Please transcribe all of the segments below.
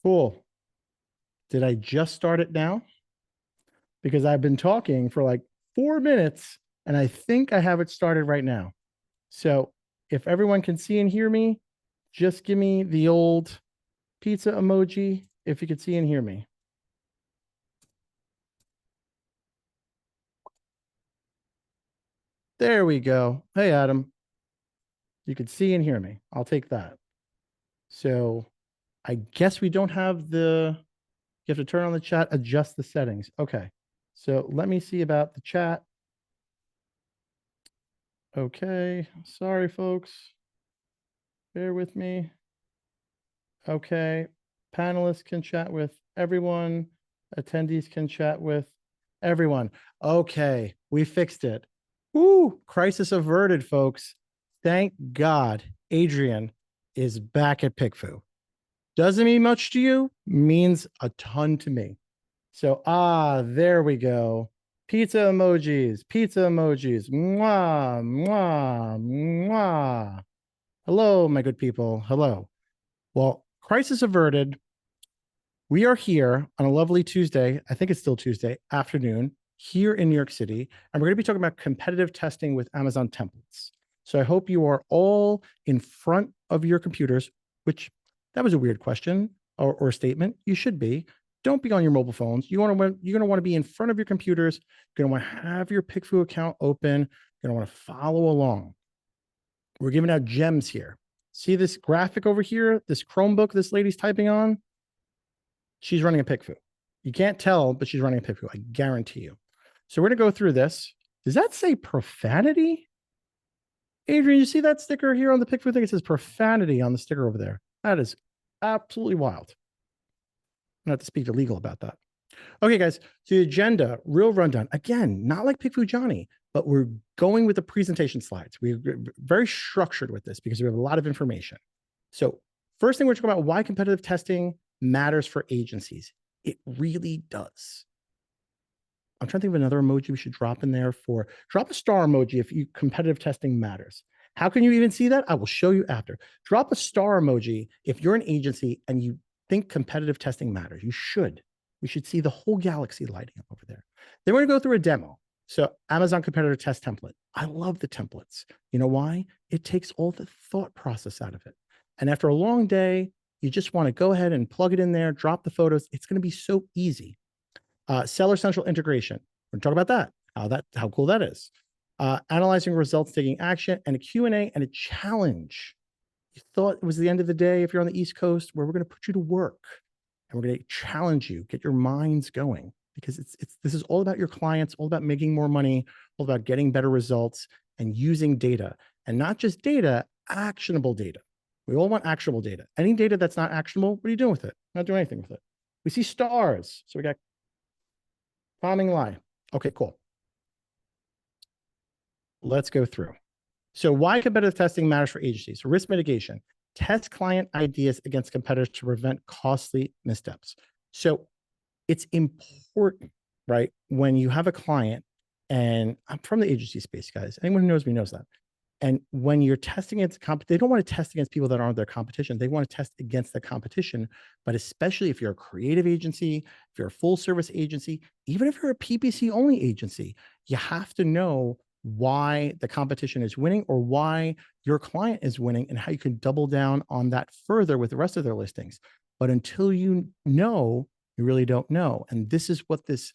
Cool. Did I just start it now? Because I've been talking for like 4 minutes and I think I have it started right now. So if everyone can see and hear me, just give me the old pizza emoji if you could see and hear me. There we go. Hey, Adam, you could see and hear me. I'll take that. So I guess we don't have you have to turn on the chat, adjust the settings. Okay. So let me see about the chat. Okay. Sorry, folks. Bear with me. Okay. Panelists can chat with everyone. Attendees can chat with everyone. Okay. We fixed it. Woo! Crisis averted, folks. Thank God Adrian is back at PickFu. Doesn't mean much to you, means a ton to me. So, there we go. Pizza emojis, pizza emojis. Mwah, mwah, mwah. Hello, my good people. Hello. Well, crisis averted. We are here on a lovely Tuesday. I think it's still Tuesday afternoon here in New York City. And we're going to be talking about competitive testing with Amazon templates. So I hope you are all in front of your computers, which that was a weird question or statement. You should be. Don't be on your mobile phones. You're going to want to be in front of your computers. You're going to want to have your PickFu account open. You're going to want to follow along. We're giving out gems here. See this graphic over here, this Chromebook this lady's typing on? She's running a PickFu. You can't tell, but she's running a PickFu. I guarantee you. So we're going to go through this. Does that say profanity? Adrian, you see that sticker here on the PickFu thing? It says profanity on the sticker over there. That is absolutely wild. I'm going to have to speak to legal about that. Okay, guys. So the agenda, real rundown. Again, not like PickFu Johnny, but we're going with the presentation slides. We're very structured with this because we have a lot of information. So first thing we're talking about, why competitive testing matters for agencies. It really does. I'm trying to think of another emoji we should drop in there drop a star emoji if competitive testing matters. How can you even see that? I will show you after. Drop a star emoji if you're an agency and you think competitive testing matters. You should. We should see the whole galaxy lighting up over there. Then we're going to go through a demo. So Amazon competitive test template. I love the templates. You know why? It takes all the thought process out of it. And after a long day, you just want to go ahead and plug it in there, drop the photos. It's going to be so easy. Seller Central integration. We're going to talk about that, how cool that is. Analyzing results, taking action, and a Q&A and a challenge. You thought it was the end of the day if you're on the East Coast, where we're going to put you to work and we're going to challenge you, get your minds going, because this is all about your clients, all about making more money, all about getting better results and using data, and not just data, actionable data. We all want actionable data. Any data that's not actionable, what are you doing with it? Not doing anything with it. We see stars. So we got calming lie. Okay, cool. Let's go through. So why competitive testing matters for agencies? Risk mitigation. Test client ideas against competitors to prevent costly missteps. So it's important, right? When you have a client, and I'm from the agency space, guys. Anyone who knows me knows that. And when you're testing against they don't want to test against people that aren't their competition. They want to test against the competition. But especially if you're a creative agency, if you're a full service agency, even if you're a PPC only agency, you have to know why the competition is winning or why your client is winning and how you can double down on that further with the rest of their listings. But until you know, you really don't know. And this is what this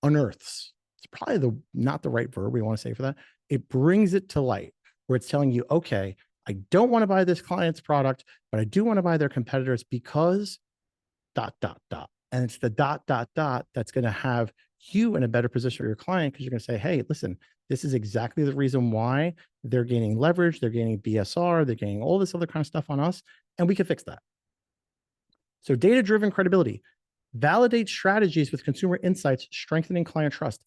unearths. It's probably not the right verb we want to say for that. It brings it to light where it's telling you, okay, I don't want to buy this client's product, but I do want to buy their competitors because ... And it's the ... that's going to have you in a better position for your client, because you're going to say, hey, listen, this is exactly the reason why they're gaining leverage, they're gaining BSR, they're gaining all this other kind of stuff on us, and we can fix that. So data-driven credibility. Validate strategies with consumer insights, strengthening client trust.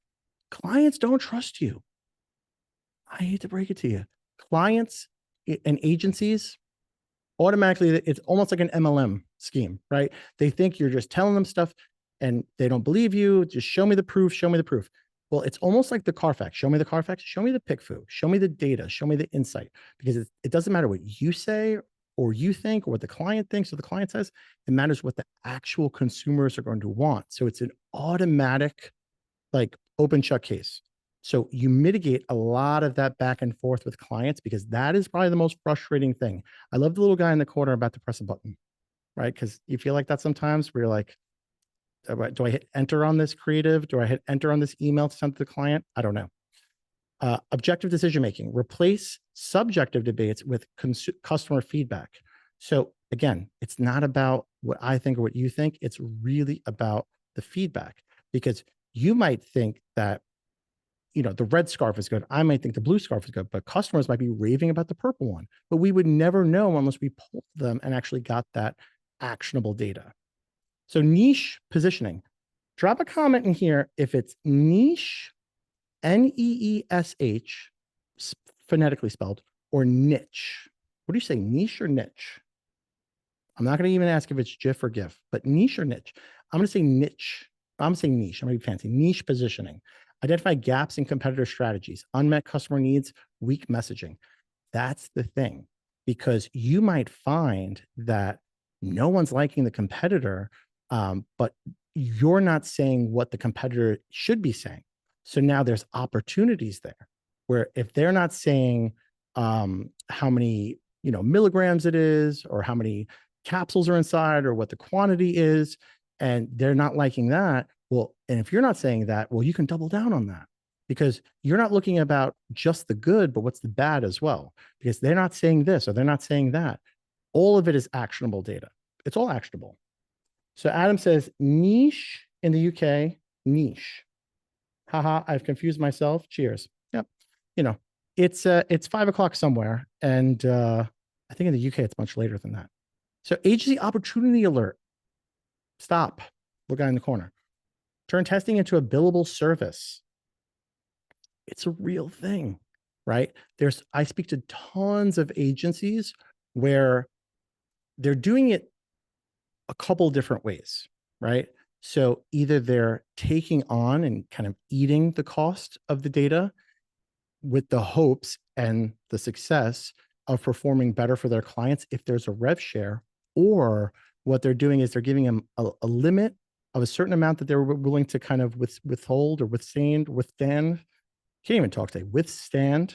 Clients don't trust you. I hate to break it to you. Clients and agencies, automatically, it's almost like an MLM scheme, right? They think you're just telling them stuff and they don't believe you. Just show me the proof, show me the proof. Well, it's almost like the Carfax. Show me the Carfax, show me the PickFu, show me the data, show me the insight, because it doesn't matter what you say or you think, or what the client thinks, or the client says. It matters what the actual consumers are going to want. So it's an automatic, like, open shut case. So you mitigate a lot of that back and forth with clients, because that is probably the most frustrating thing. I love the little guy in the corner about to press a button, right? Because you feel like that sometimes, where you're like, do I hit enter on this creative? Do I hit enter on this email to send to the client? I don't know. Objective decision-making, replace subjective debates with customer feedback. So again, it's not about what I think or what you think. It's really about the feedback, because you might think that, the red scarf is good. I might think the blue scarf is good, but customers might be raving about the purple one. But we would never know unless we pulled them and actually got that actionable data. So niche positioning. Drop a comment in here if it's niche, Neesh, phonetically spelled, or niche. What do you say, niche or niche? I'm not going to even ask if it's GIF or GIF, but niche or niche. I'm going to say niche. I'm going to say niche. I'm going to be fancy. Niche positioning. Identify gaps in competitor strategies, unmet customer needs, weak messaging. That's the thing, because you might find that no one's liking the competitor, but you're not saying what the competitor should be saying. So now there's opportunities there, where if they're not saying how many milligrams it is, or how many capsules are inside, or what the quantity is, and they're not liking that, well, and if you're not saying that, well, you can double down on that, because you're not looking about just the good, but what's the bad as well, because they're not saying this or they're not saying that. All of it is actionable data. It's all actionable. So Adam says niche in the UK, niche. Haha, I've confused myself. Cheers. Yep. It's 5 o'clock somewhere. And I think in the UK, it's much later than that. So agency opportunity alert. Stop. Little guy in the corner. Turn testing into a billable service. It's a real thing, right? I speak to tons of agencies where they're doing it a couple different ways, right? So either they're taking on and kind of eating the cost of the data with the hopes and the success of performing better for their clients if there's a rev share, or what they're doing is they're giving them a limit of a certain amount that they're willing to kind of withhold or withstand, can't even talk today, withstand,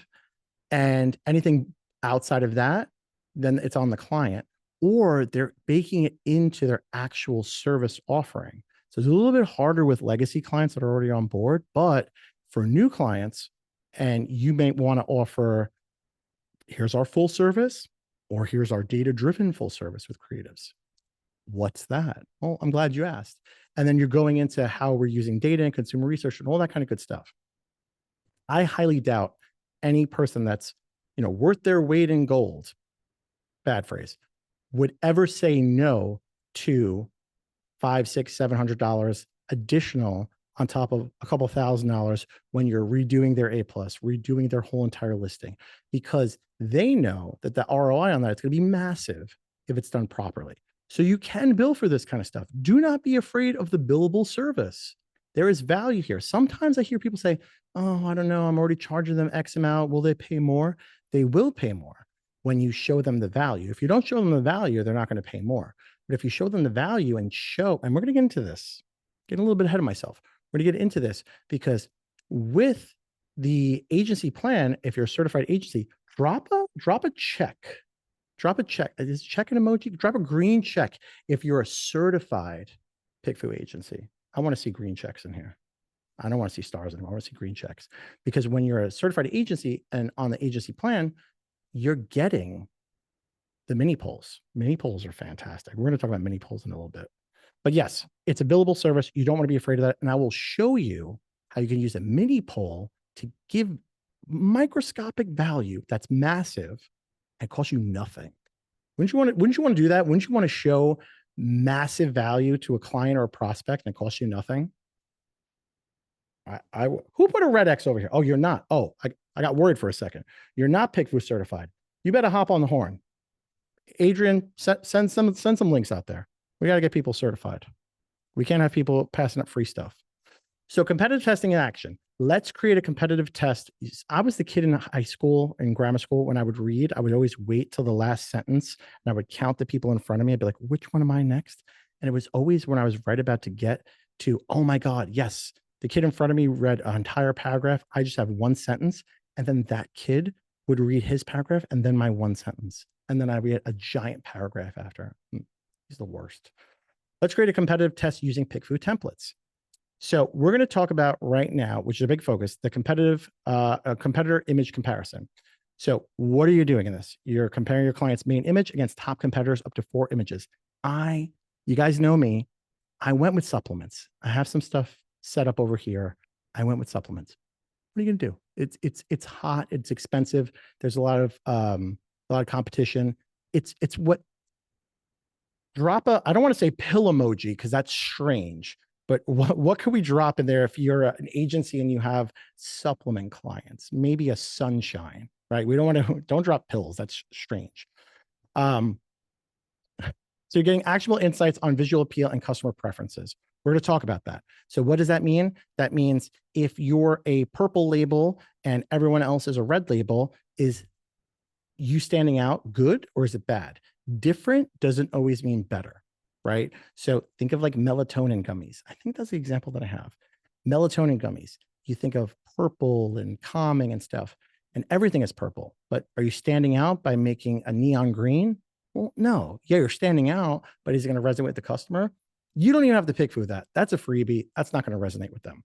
and anything outside of that, then it's on the client, or they're baking it into their actual service offering. So it's a little bit harder with legacy clients that are already on board, but for new clients, and you may want to offer, here's our full service, or here's our data-driven full service with creatives. What's that? Well, I'm glad you asked. And then you're going into how we're using data and consumer research and all that kind of good stuff. I highly doubt any person that's, worth their weight in gold, bad phrase, would ever say no to $500, $600, $700 additional on top of a couple $1,000 when you're redoing their A+, redoing their whole entire listing, because they know that the ROI on that is going to be massive if it's done properly. So you can bill for this kind of stuff. Do not be afraid of the billable service. There is value here. Sometimes I hear people say, oh, I don't know, I'm already charging them X amount. Will they pay more? They will pay more when you show them the value. If you don't show them the value, they're not going to pay more. But if you show them the value and and we're going to get into this, getting a little bit ahead of myself. We're going to get into this because with the agency plan, if you're a certified agency, drop a check. Drop a check. Is check an emoji? Drop a green check if you're a certified PickFu agency. I want to see green checks in here. I don't want to see stars anymore. I want to see green checks, because when you're a certified agency and on the agency plan, you're getting the mini polls. Mini polls are fantastic. We're going to talk about mini polls in a little bit. But yes, it's a billable service. You don't want to be afraid of that. And I will show you how you can use a mini poll to give microscopic value that's massive and costs you nothing. Wouldn't you want to do that? Wouldn't you want to show massive value to a client or a prospect and it costs you nothing? Who put a red X over here? Oh, you're not. Oh, I got worried for a second. You're not PickFu certified. You better hop on the horn. Adrian, send some links out there. We got to get people certified. We can't have people passing up free stuff. So competitive testing in action. let's create a competitive test. I was the kid in high school and grammar school when I would read, I would always wait till the last sentence and I would count the people in front of me. I'd be like, which one am I next? And it was always when I was right about to get to, oh my God, yes, the kid in front of me read an entire paragraph. I just have one sentence. And then that kid would read his paragraph and then my one sentence. And then I read a giant paragraph after. He's the worst. Let's create a competitive test using PickFu templates. So we're going to talk about right now, which is a big focus, the competitive competitor image comparison. So what are you doing in this? You're comparing your client's main image against top competitors up to 4 images. You guys know me. I went with supplements. I have some stuff set up over here. I went with supplements. What are you gonna do? It's hot. It's expensive. There's a lot of competition. It's what I don't want to say pill emoji because that's strange. But what could we drop in there if you're an agency and you have supplement clients? Maybe a sunshine, right? We don't drop pills. That's strange. So you're getting actionable insights on visual appeal and customer preferences. We're going to talk about that. So what does that mean? That means if you're a purple label and everyone else is a red label, is you standing out good or is it bad? Different doesn't always mean better, right? So think of like melatonin gummies. I think that's the example that I have. Melatonin gummies. You think of purple and calming and stuff, and everything is purple. But are you standing out by making a neon green? Well, no. Yeah, you're standing out, but is it going to resonate with the customer? You don't even have to pick for that. That's a freebie. That's not going to resonate with them.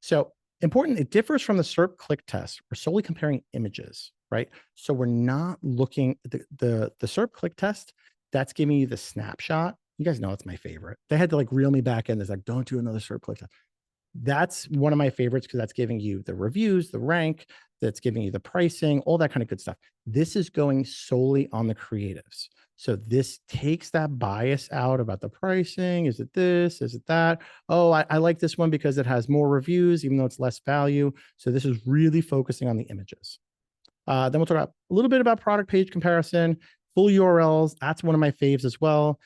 So important, it differs from the SERP click test. We're solely comparing images, right? So we're not looking at the SERP click test. That's giving you the snapshot. You guys know it's my favorite. They had to like reel me back in. There's like, don't do another SERP click test. That's one of my favorites because that's giving you the reviews, the rank, that's giving you the pricing, all that kind of good stuff. This is going solely on the creatives. So this takes that bias out about the pricing. Is it this? Is it that? Oh, I like this one because it has more reviews, even though it's less value. So this is really focusing on the images. Then we'll talk about a little bit about product page comparison, full URLs. That's one of my faves as well.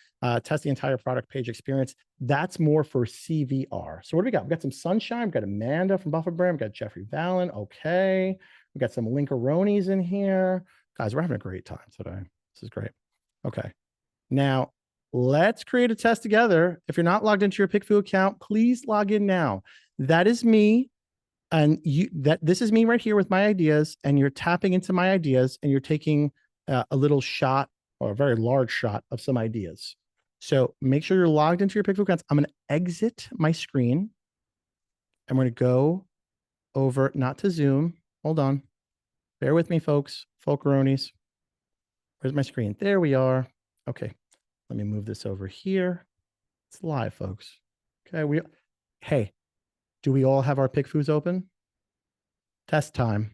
Test the entire product page experience. That's more for CVR. So what do we got? We got some sunshine. We've got Amanda from Buffett Brand. We've got Jeffrey Vallon. Okay. We got some Linkaronis in here. Guys, we're having a great time today. This is great. Okay. Now, let's create a test together. If you're not logged into your PickFu account, please log in now. That is me. And this is me right here with my ideas, and you're tapping into my ideas and you're taking a little shot or a very large shot of some ideas. So make sure you're logged into your PickFu accounts. I'm going to exit my screen. I'm going to go over, not to Zoom. Hold on. Bear with me, folks. Folkaronis. Where's my screen? There we are. Okay. Let me move this over here. It's live, folks. Okay. Hey, do we all have our PickFus open? Test time.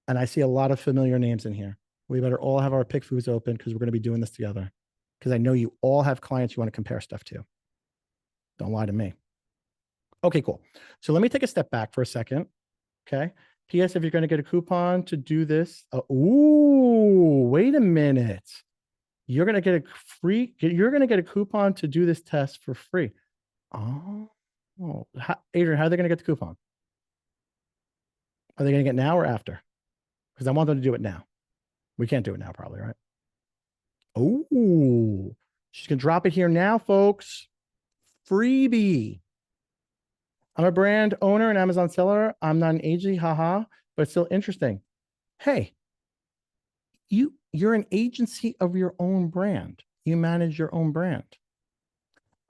And I see a lot of familiar names in here. We better all have our PickFus open because we're going to be doing this together. Because I know you all have clients you want to compare stuff to. Don't lie to me. Okay, cool. So let me take a step back for a second. Okay. P.S. If you're going to get a coupon to do this, wait a minute. You're going to get a coupon to do this test for free. Adrian, how are they going to get the coupon? Are they going to get now or after? Because I want them to do it now. We can't do it now, probably, right? Oh, she's going to drop it here now, folks. Freebie. I'm a brand owner and Amazon seller. I'm not an agency, haha, but it's still interesting. Hey, you're an agency of your own brand. You manage your own brand.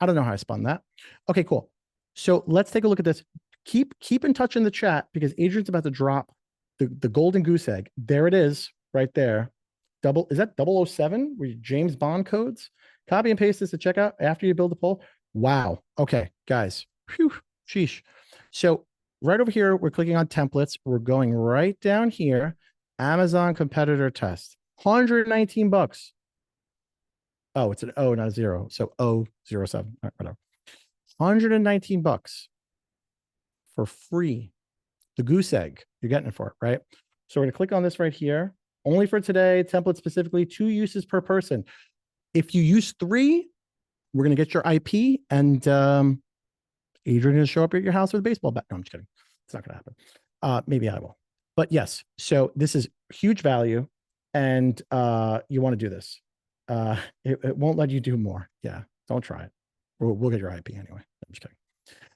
I don't know how I spun that. Okay, cool. So let's take a look at this. Keep in touch in the chat because Adrian's about to drop the golden goose egg. There it is, right there. Is that 007? Were you James Bond codes? Copy and paste this to checkout after you build the poll. Wow. Okay, guys. Phew, sheesh. So right over here, we're clicking on templates. We're going right down here. Amazon competitor test. 119 bucks. Oh, it's an O, not a 0. So 007. Right, whatever. 119 bucks for free. The goose egg. You're getting it for it, right? So we're going to click on this right here. Only for today, template specifically, 2 uses per person. If you use 3, we're going to get your IP and Adrian going to show up at your house with a baseball bat? No, I'm just kidding. It's not going to happen. Maybe I will. But yes, so this is huge value, and you want to do this. It won't let you do more. Yeah, don't try it. We'll get your IP anyway. I'm just kidding.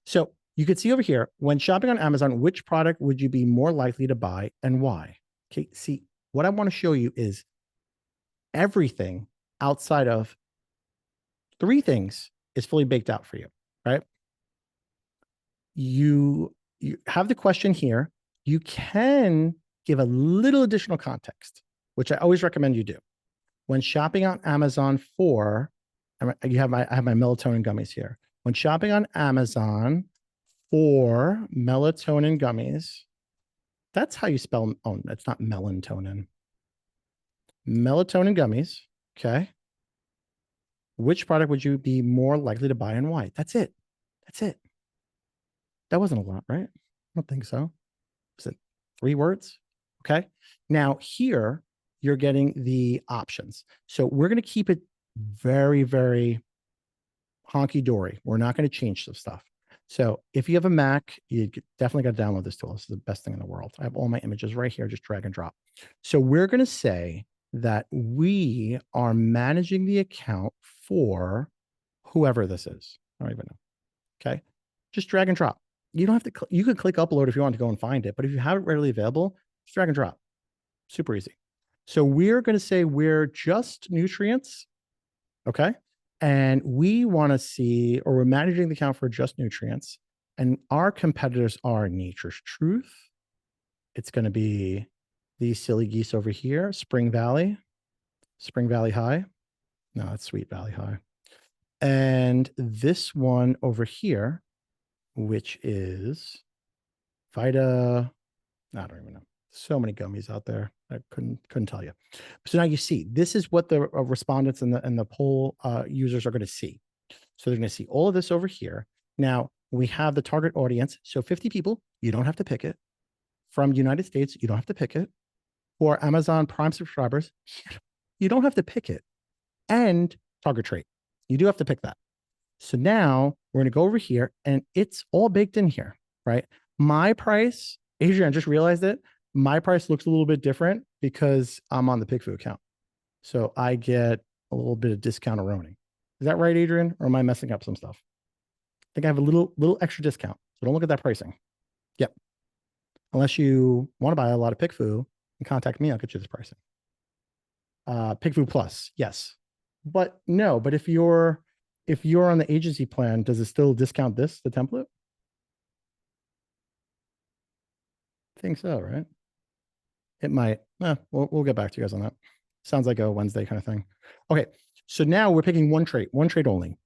So you could see over here, when shopping on Amazon, which product would you be more likely to buy and why? Okay, see, what I want to show you is everything outside of 3 things is fully baked out for you, right? You have the question here. You can give a little additional context, which I always recommend you do. When shopping on Amazon for, I have my melatonin gummies here. When shopping on Amazon for melatonin gummies, that's how you spell, oh, that's not melatonin. Melatonin gummies, okay? Which product would you be more likely to buy and why? That's it. That's it. That wasn't a lot, right? I don't think so. Was it 3 words? Okay. Now here, you're getting the options. So we're going to keep it very, very honky-dory. We're not going to change some stuff. So if you have a Mac, you definitely got to download this tool. This is the best thing in the world. I have all my images right here, just drag and drop. So we're going to say that we are managing the account for whoever this is. I don't even know. Okay. Just drag and drop. You don't have to, you can click upload if you want to go and find it, but if you have it readily available, just drag and drop. Super easy. So we're going to say we're just nutrients. Okay. And we want to see, or we're managing the account for just nutrients. And our competitors are Nature's Truth. It's going to be these silly geese over here, Spring Valley High. No, that's Sweet Valley High. And this one over here, which is Vita, I don't even know. So many gummies out there. I couldn't tell you. So now you see, this is what the respondents and the poll users are going to see. So they're going to see all of this over here. Now we have the target audience. So 50 people, you don't have to pick it. From the United States, you don't have to pick it. For Amazon Prime subscribers, you don't have to pick it. And target trait, you do have to pick that. So now we're going to go over here and it's all baked in here, right? My price, Adrian, I just realized it. My price looks a little bit different because I'm on the PickFu account. So I get a little bit of discount eroning. Is that right, Adrian? Or am I messing up some stuff? I think I have a little extra discount. So don't look at that pricing. Yep. Unless you want to buy a lot of PickFu and contact me, I'll get you this pricing. PickFu Plus, yes. But no, but if you're on the agency plan, does it still discount this, the template? I think so, right? It might. We'll get back to you guys on that. Sounds like a Wednesday kind of thing. Okay, so now we're picking one trait only.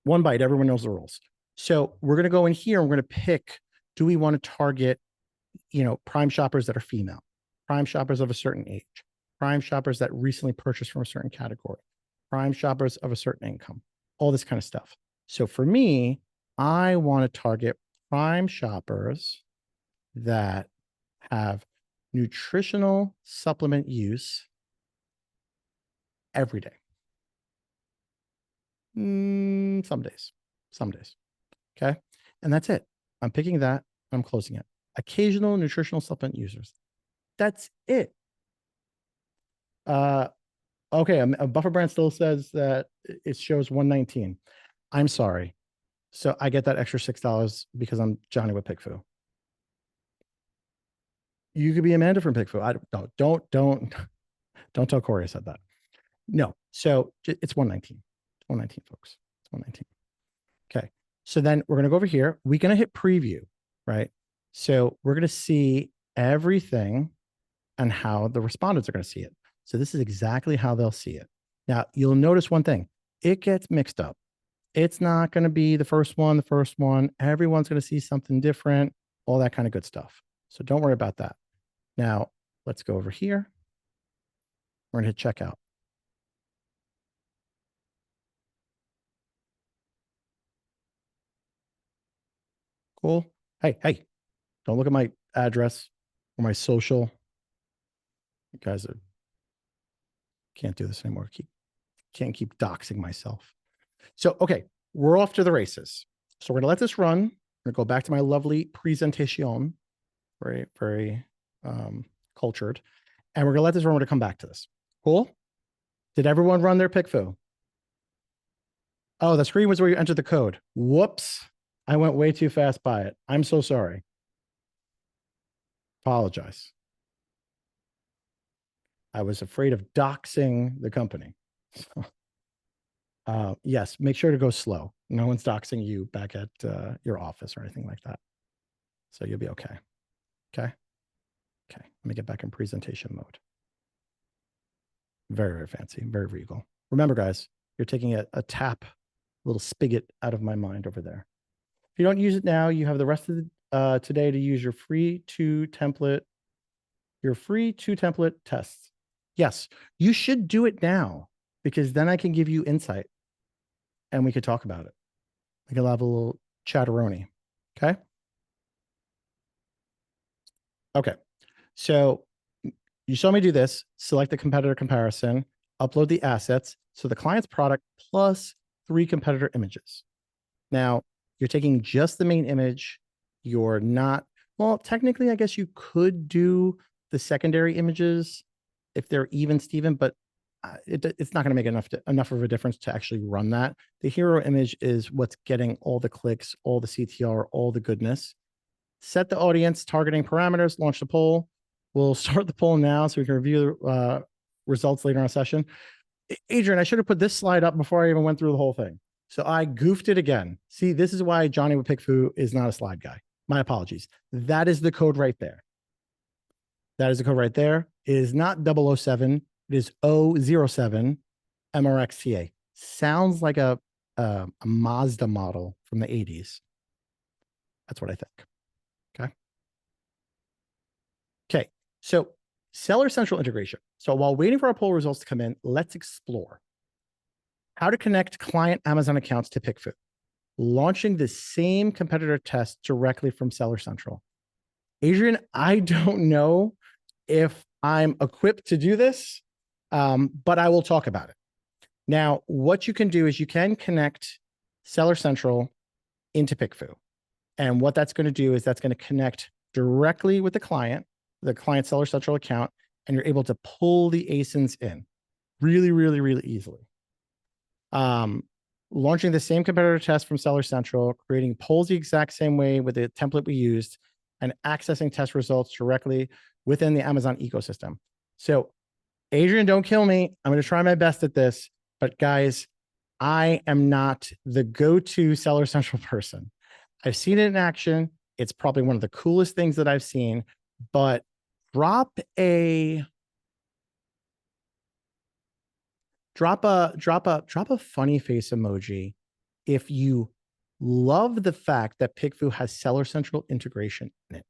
One bite, everyone knows the rules. So we're going to go in here and we're going to pick, do we want to target, prime shoppers that are female, prime shoppers of a certain age, prime shoppers that recently purchased from a certain category, prime shoppers of a certain income, all this kind of stuff. So for me, I want to target prime shoppers that have nutritional supplement use every day. Some days. Okay. And that's it. I'm picking that. I'm closing it. Occasional nutritional supplement users. That's it. Okay. A Buffer Brand still says that it shows 119. I'm sorry. So I get that extra $6 because I'm Johnny with PickFu. You could be Amanda from PickFu. Don't tell Corey I said that. No. So it's 119. It's 119, folks. It's 119. Okay. So then we're going to go over here. We're going to hit preview, right? So we're going to see everything and how the respondents are going to see it. So this is exactly how they'll see it. Now, you'll notice one thing. It gets mixed up. It's not going to be the first one. Everyone's going to see something different, all that kind of good stuff. So don't worry about that. Now, let's go over here. We're going to hit checkout. Cool. Hey, don't look at my address or my social. You guys can't do this anymore. Can't keep doxing myself. So, okay, we're off to the races. So we're going to let this run. I'm going to go back to my lovely presentation, very, very cultured. And we're going to let this run. We're going to come back to this. Cool? Did everyone run their PickFu? Oh, the screen was where you entered the code. Whoops. I went way too fast by it. I'm so sorry. Apologize. I was afraid of doxing the company. Yes, make sure to go slow. No one's doxing you back at your office or anything like that. So you'll be okay. Okay. Okay. Let me get back in presentation mode. Very, very fancy, very regal. Remember, guys, you're taking a tap, little spigot out of my mind over there. If you don't use it now, you have the rest of the today to use your free two template tests. Yes, you should do it now because then I can give you insight and we could talk about it. We can have a little chatteroni. Okay. Okay. So you saw me do this, select the competitor comparison, upload the assets. So the client's product plus 3 competitor images. Now you're taking just the main image. You're not, well, technically, I guess you could do the secondary images if they're even Steven, but it's not going to make enough of a difference to actually run that. The hero image is what's getting all the clicks, all the CTR, all the goodness. Set the audience targeting parameters, launch the poll. We'll start the poll now so we can review the results later in our session. Adrian, I should have put this slide up before I even went through the whole thing. So I goofed it again. See, this is why Johnny with PickFu is not a slide guy. My apologies. That is the code right there. That is the code right there. It is not 007. It is 007 MRXTA. Sounds like a Mazda model from the 80s. That's what I think. Okay. Okay. So Seller Central integration. So while waiting for our poll results to come in, let's explore how to connect client Amazon accounts to PickFu, launching the same competitor test directly from Seller Central. Adrian, I don't know if I'm equipped to do this, but I will talk about it. Now, what you can do is you can connect Seller Central into PickFu. And what that's going to do is that's going to connect directly with the client Seller Central account, and you're able to pull the ASINs in really, really, really easily. Launching the same competitor test from Seller Central, creating polls the exact same way with the template we used, and accessing test results directly within the Amazon ecosystem. So, Adrian, don't kill me. I'm going to try my best at this, but guys, I am not the go-to Seller Central person. I've seen it in action. It's probably one of the coolest things that I've seen, but drop a funny face emoji if you love the fact that PickFu has Seller Central integration in it,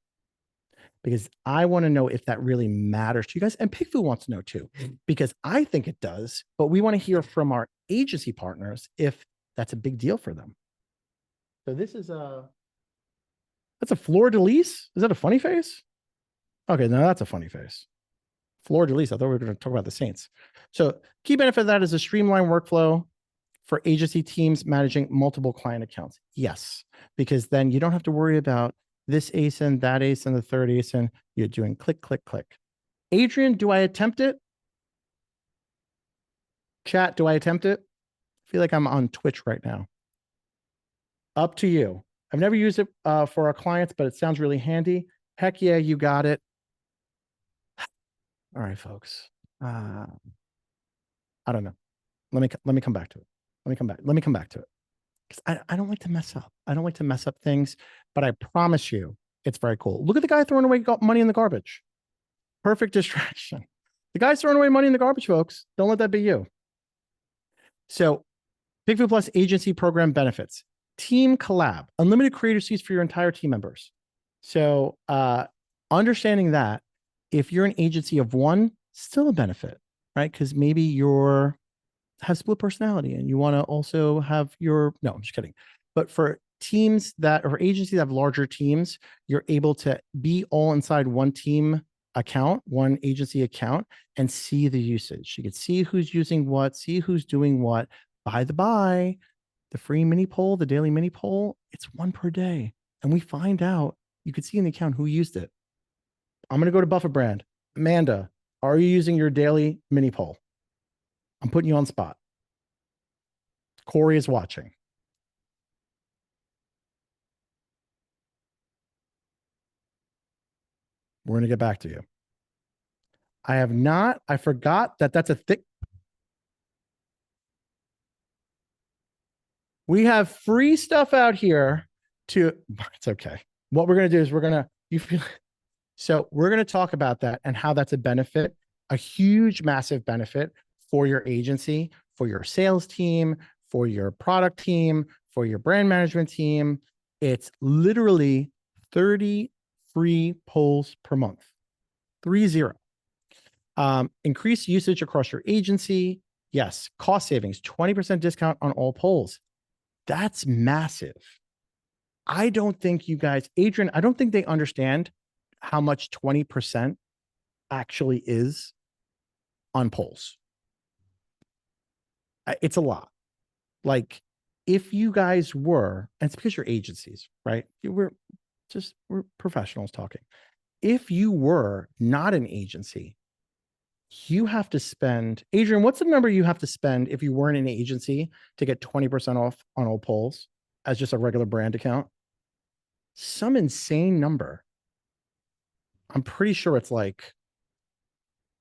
because I want to know if that really matters to you guys, and PickFu wants to know too, because I think it does, but we want to hear from our agency partners if that's a big deal for them. So this is that's a fleur de lis. Is that a funny face? Okay, no, that's a funny face. Fleur de lis. I thought we were going to talk about the Saints. So key benefit of that is a streamlined workflow for agency teams managing multiple client accounts. Yes, because then you don't have to worry about this ASIN, that ASIN, the third ASIN. You're doing click, click, click. Adrian, do I attempt it? Chat, do I attempt it? I feel like I'm on Twitch right now. Up to you. I've never used it for our clients, but it sounds really handy. Heck yeah, you got it. All right, folks. I don't know. Let me come back to it. Let me come back to it. Because I don't like to mess up. I don't like to mess up things, but I promise you, it's very cool. Look at the guy throwing away money in the garbage. Perfect distraction. The guy's throwing away money in the garbage, folks. Don't let that be you. So, PickFu Plus agency program benefits. Team collab, unlimited creator seats for your entire team members. So, understanding that if you're an agency of one, still a benefit, right? Because maybe you're have split personality and you want to also have no, I'm just kidding. But for teams or agencies that have larger teams, you're able to be all inside one team account, one agency account, and see the usage. You can see who's using what, see who's doing what. By the by, the free mini poll, the daily mini poll, It's one per day. And we find out, you could see in the account who used it. I'm going to go to Buffett brand. Amanda, are you using your daily mini poll? I'm putting you on spot. Corey is watching. We're going to get back to you. I have not. I forgot that that's a thick. We have free stuff out here to, it's okay. What we're going to do is we're going to, you feel, so we're going to talk about that and how that's a benefit, a huge, massive benefit for your agency, for your sales team, for your product team, for your brand management team. It's literally 30 free polls per month, 30. Increase usage across your agency. Yes. Cost savings, 20% discount on all polls. That's massive. I don't think you guys, Adrian, I don't think they understand how much 20% actually is on polls. It's a lot. Like, if you guys were, and it's because you're agencies, right? We're professionals talking. If you were not an agency, you have to spend, Adrian, what's the number you have to spend if you weren't an agency to get 20% off on all polls as just a regular brand account? Some insane number. I'm pretty sure it's like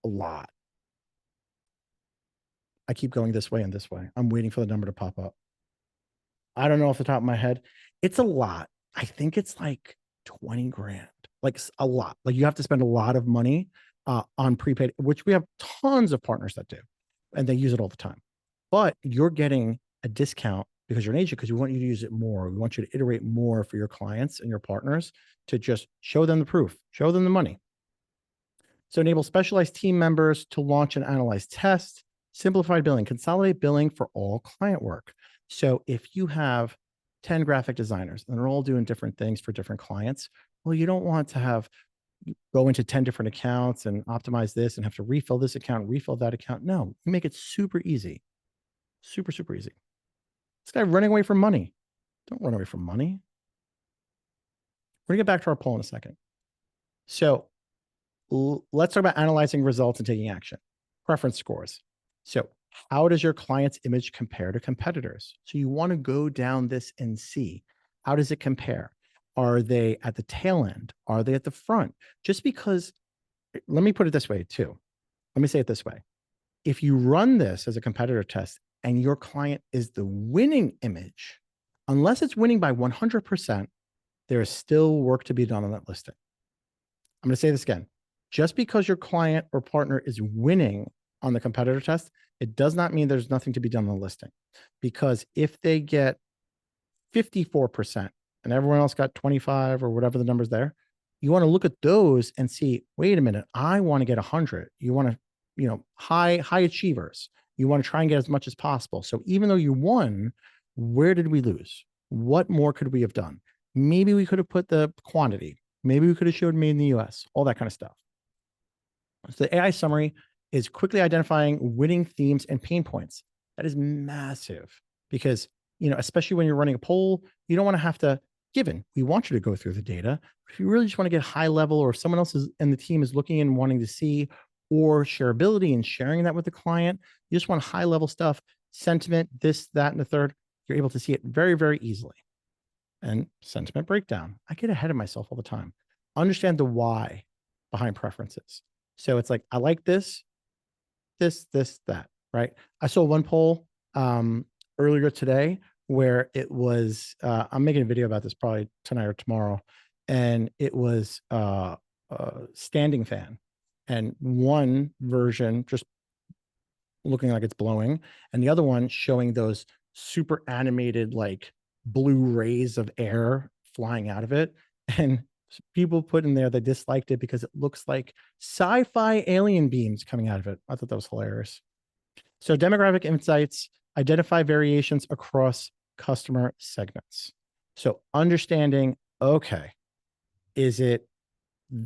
a lot. I keep going this way and this way. I'm waiting for the number to pop up. I don't know off the top of my head. It's a lot. I think it's like 20 grand, like a lot. Like, you have to spend a lot of money on prepaid, which we have tons of partners that do, and they use it all the time. But you're getting a discount because you're an agent, because we want you to use it more. We want you to iterate more for your clients and your partners to just show them the proof, show them the money. So enable specialized team members to launch and analyze tests, simplified billing, consolidate billing for all client work. So if you have 10 graphic designers and they're all doing different things for different clients, well, you don't want to have go into 10 different accounts and optimize this and have to refill this account, refill that account. No, you make it super easy. Super, super easy. This guy running away from money. Don't run away from money. We're gonna get back to our poll in a second. So let's talk about analyzing results and taking action. Preference scores. So how does your client's image compare to competitors? So you want to go down this and see, how does it compare? Are they at the tail end? Are they at the front? Just because, let me put it this way too. Let me say it this way. If you run this as a competitor test and your client is the winning image, unless it's winning by 100%, there is still work to be done on that listing. I'm going to say this again. Just because your client or partner is winning on the competitor test, it does not mean there's nothing to be done on the listing. Because if they get 54% and everyone else got 25 or whatever the number's there, you want to look at those and see, wait a minute, I want to get 100. You want to, high achievers. You want to try and get as much as possible. So even though you won, where did we lose? What more could we have done? Maybe we could have put the quantity. Maybe we could have showed made in the US, all that kind of stuff. So the AI summary is quickly identifying winning themes and pain points. That is massive because, especially when you're running a poll, you don't want to have to, we want you to go through the data. If you really just want to get high level, or if someone else is and the team is looking and wanting to see, or shareability and sharing that with the client, you just want high level stuff, sentiment, this, that, and the third, you're able to see it very, very easily. And sentiment breakdown. I get ahead of myself all the time. Understand the why behind preferences. So it's like, I like this, that, right? I saw one poll earlier today where it was, I'm making a video about this probably tonight or tomorrow. And it was a standing fan. And one version just looking like it's blowing. And the other one showing those super animated, like blue rays of air flying out of it. And people put in there they disliked it because it looks like sci-fi alien beams coming out of it. I thought that was hilarious. So demographic insights, identify variations across customer segments. So understanding, okay, is it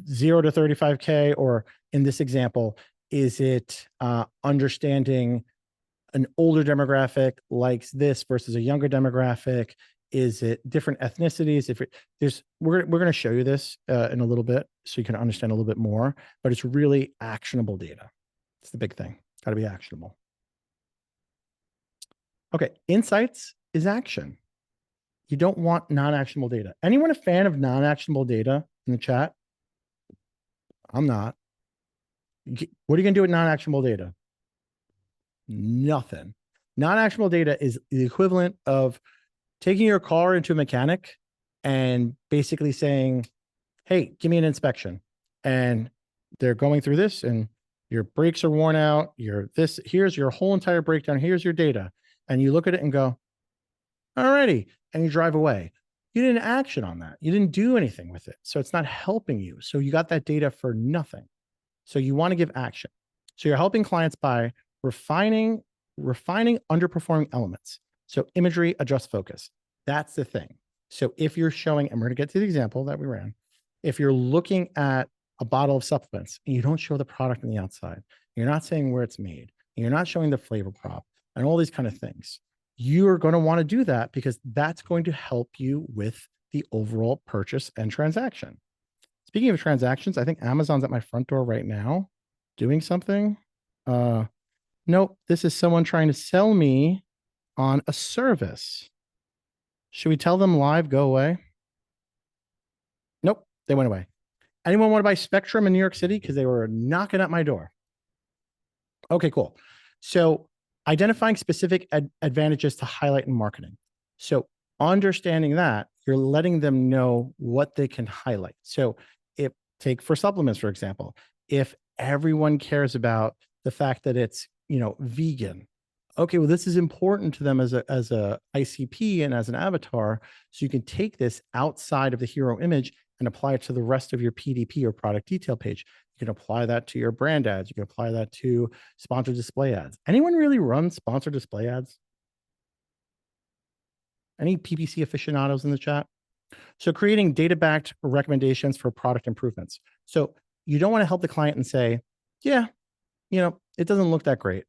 0 to 35K, or in this example, is it understanding an older demographic likes this versus a younger demographic? Is it different ethnicities? We're going to show you this in a little bit so you can understand a little bit more, but it's really actionable data. It's the big thing. Got to be actionable. Okay, insights is action. You don't want non-actionable data. Anyone a fan of non-actionable data in the chat? I'm not. What are you going to do with non-actionable data? Nothing. Non-actionable data is the equivalent of taking your car into a mechanic and basically saying, hey, give me an inspection. And they're going through this and your brakes are worn out. Here's your whole entire breakdown. Here's your data. And you look at it and go, alrighty. And you drive away. You didn't action on that. You didn't do anything with it. So it's not helping you. So you got that data for nothing. So you want to give action. So you're helping clients by refining underperforming elements. So imagery, adjust focus. That's the thing. So if you're showing, and we're going to get to the example that we ran, if you're looking at a bottle of supplements and you don't show the product on the outside, you're not saying where it's made, and you're not showing the flavor prop and all these kind of things, you're going to want to do that because that's going to help you with the overall purchase and transaction. Speaking of transactions, I think Amazon's at my front door right now doing something. Nope, this is someone trying to sell me on a service. Should we tell them live, go away? Nope, they went away. Anyone want to buy Spectrum in New York City? Because they were knocking at my door. Okay, cool. So identifying specific advantages to highlight in marketing. So understanding that, you're letting them know what they can highlight. So take for supplements, for example, if everyone cares about the fact that it's, vegan, okay, well, this is important to them as a ICP and as an avatar. So you can take this outside of the hero image and apply it to the rest of your PDP or product detail page. You can apply that to your brand ads. You can apply that to sponsored display ads. Anyone really run sponsored display ads? Any PPC aficionados in the chat? So creating data-backed recommendations for product improvements. So you don't want to help the client and say, yeah, it doesn't look that great.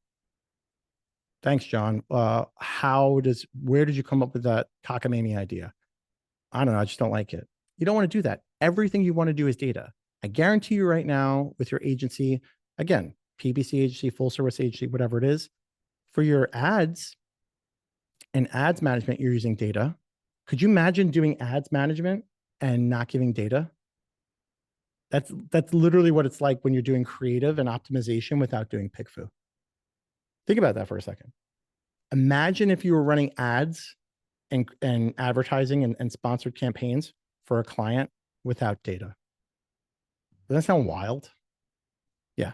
Thanks, John. Where did you come up with that cockamamie idea? I don't know. I just don't like it. You don't want to do that. Everything you want to do is data. I guarantee you right now with your agency, again, PPC agency, full service agency, whatever it is, for your ads and ads management, you're using data. Could you imagine doing ads management and not giving data? That's literally what it's like when you're doing creative and optimization without doing PickFu. Think about that for a second. Imagine if you were running ads and advertising and sponsored campaigns for a client without data. Doesn't that sound wild? Yeah,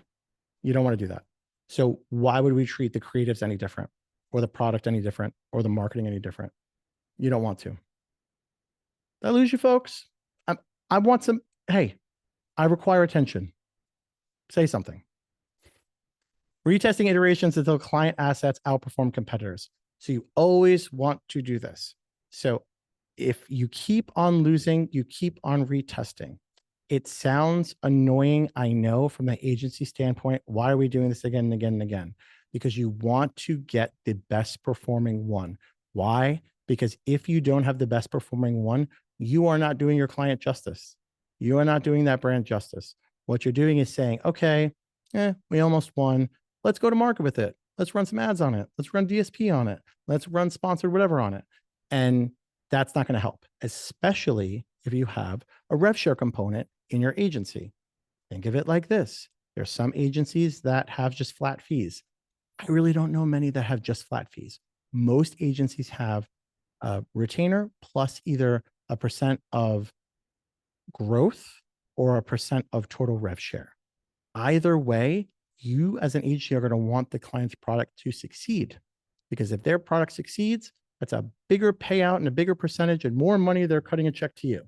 you don't want to do that. So why would we treat the creatives any different or the product any different or the marketing any different? You don't want to. Did I lose you folks? I want some, hey, I require attention. Say something. Retesting iterations until client assets outperform competitors. So you always want to do this. So if you keep on losing, you keep on retesting. It sounds annoying, I know, from the agency standpoint. Why are we doing this again and again and again? Because you want to get the best performing one. Why? Because if you don't have the best performing one, you are not doing your client justice. You are not doing that brand justice. What you're doing is saying, okay, we almost won. Let's go to market with it. Let's run some ads on it. Let's run DSP on it. Let's run sponsored whatever on it. And that's not going to help, especially if you have a rev share component in your agency. Think of it like this. There's some agencies that have just flat fees. I really don't know many that have just flat fees. Most agencies have a retainer plus either a % of growth or a % of total rev share. Either way, you as an agency are going to want the client's product to succeed, because if their product succeeds, that's a bigger payout and a bigger percentage and more money they're cutting a check to you.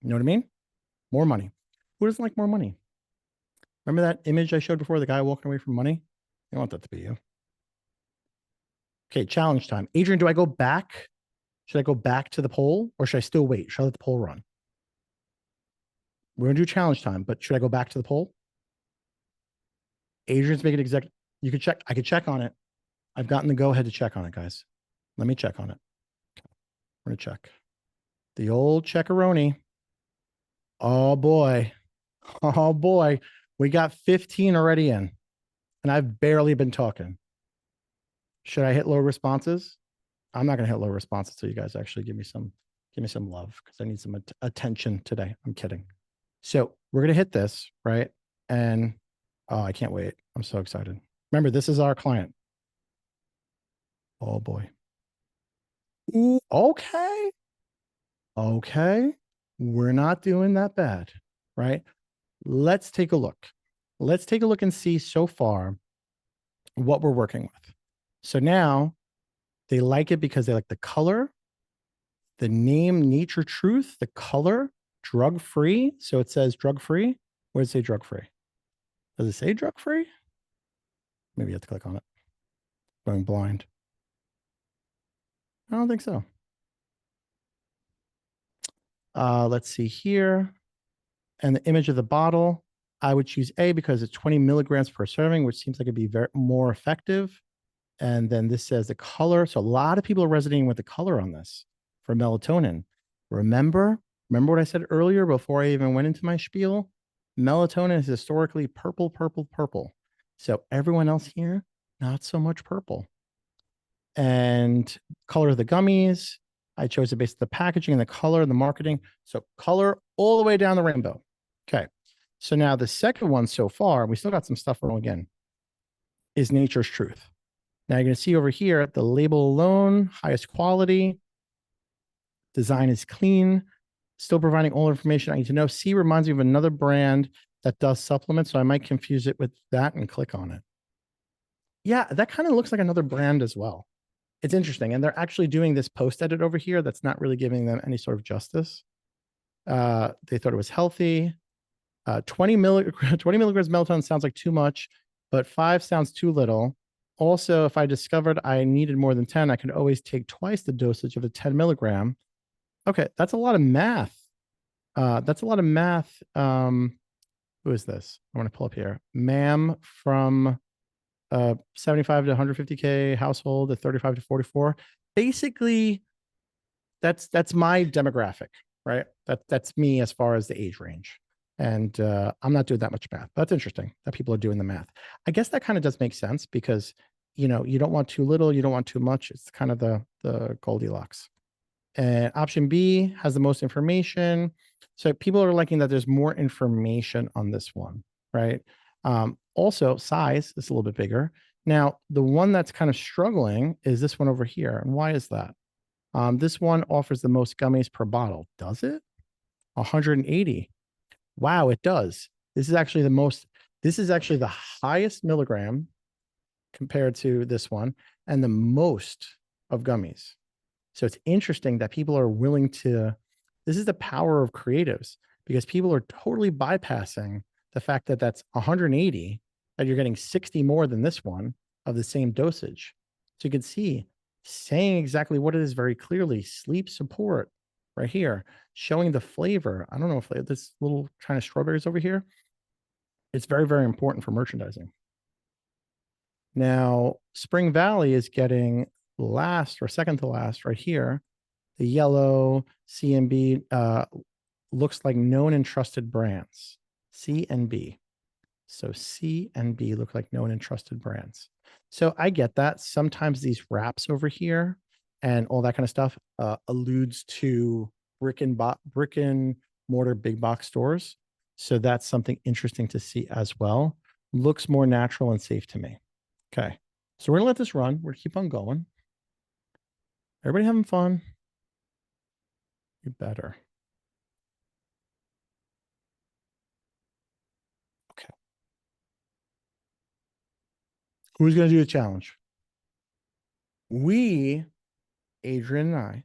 You know what I mean? More money. Who doesn't like more money? Remember that image I showed before, the guy walking away from money? I want that to be you. Okay, challenge time. Adrian, do I go back? Should I go back to the poll or should I still wait? Should I let the poll run? We're going to do challenge time, but should I go back to the poll? Adrian's making exec. You could check. I could check on it. I've gotten the go ahead to check on it, guys. Let me check on it. We're going to check. The old checkaroni. Oh boy. Oh boy. We got 15 already in, and I've barely been talking. Should I hit low responses? I'm not going to hit low responses so you guys actually give me some love, because I need some attention today. I'm kidding. So we're going to hit this, right? And oh, I can't wait. I'm so excited. Remember, this is our client. Oh boy. Ooh, okay. Okay. We're not doing that bad, right? Let's take a look. Let's take a look and see so far what we're working with. So now they like it because they like the color, the name, Nature Truth, the color, drug free. So it says drug free. Where does it say drug free? Does it say drug free? Maybe you have to click on it. Going blind. I don't think so. Let's see here. And the image of the bottle, I would choose A because it's 20 milligrams per serving, which seems like it'd be more effective. And then this says the color. So a lot of people are resonating with the color on this for melatonin. Remember what I said earlier before I even went into my spiel? Melatonin is historically purple, purple, purple. So everyone else here, not so much purple. And color of the gummies, I chose it based on the packaging and the color and the marketing. So color all the way down the rainbow. Okay. So now the second one so far, we still got some stuff rolling in, is Nature's Truth. Now you're going to see over here, the label alone, highest quality, design is clean, still providing all information I need to know. C reminds me of another brand that does supplements, so I might confuse it with that and click on it. Yeah, that kind of looks like another brand as well. It's interesting. And they're actually doing this post edit over here that's not really giving them any sort of justice. They thought it was healthy. 20 milligrams melatonin sounds like too much, but 5 sounds too little. Also, if I discovered I needed more than 10, I could always take twice the dosage of a 10 milligram. Okay, that's a lot of math. That's a lot of math. Who is this? I want to pull up here. Ma'am from 75 to 150K household at 35 to 44. Basically, that's my demographic, right? That's me as far as the age range. And I'm not doing that much math. That's interesting that people are doing the math. I guess that kind of does make sense because, you don't want too little, you don't want too much. It's kind of the Goldilocks. And option B has the most information. So people are liking that there's more information on this one, right? Also, size is a little bit bigger. Now, the one that's kind of struggling is this one over here. And why is that? This one offers the most gummies per bottle. Does it? 180. Wow, it does. This is actually the highest milligram compared to this one and the most of gummies. So it's interesting that people are willing to, this is the power of creatives, because people are totally bypassing the fact that that's 180, that you're getting 60 more than this one of the same dosage. So you can see saying exactly what it is very clearly, sleep support right here, showing the flavor. I don't know if this little kind of strawberries over here, it's very, very important for merchandising. Now, Spring Valley is getting last or second to last right here. The yellow C&B looks like known and trusted brands. C and B. So C and B look like known and trusted brands. So I get that. Sometimes these wraps over here and all that kind of stuff alludes to brick and mortar big box stores. So that's something interesting to see as well. Looks more natural and safe to me. Okay. So we're gonna let this run. We're gonna keep on going. Everybody having fun? You better. Okay. Who's gonna do the challenge? We, Adrian and I,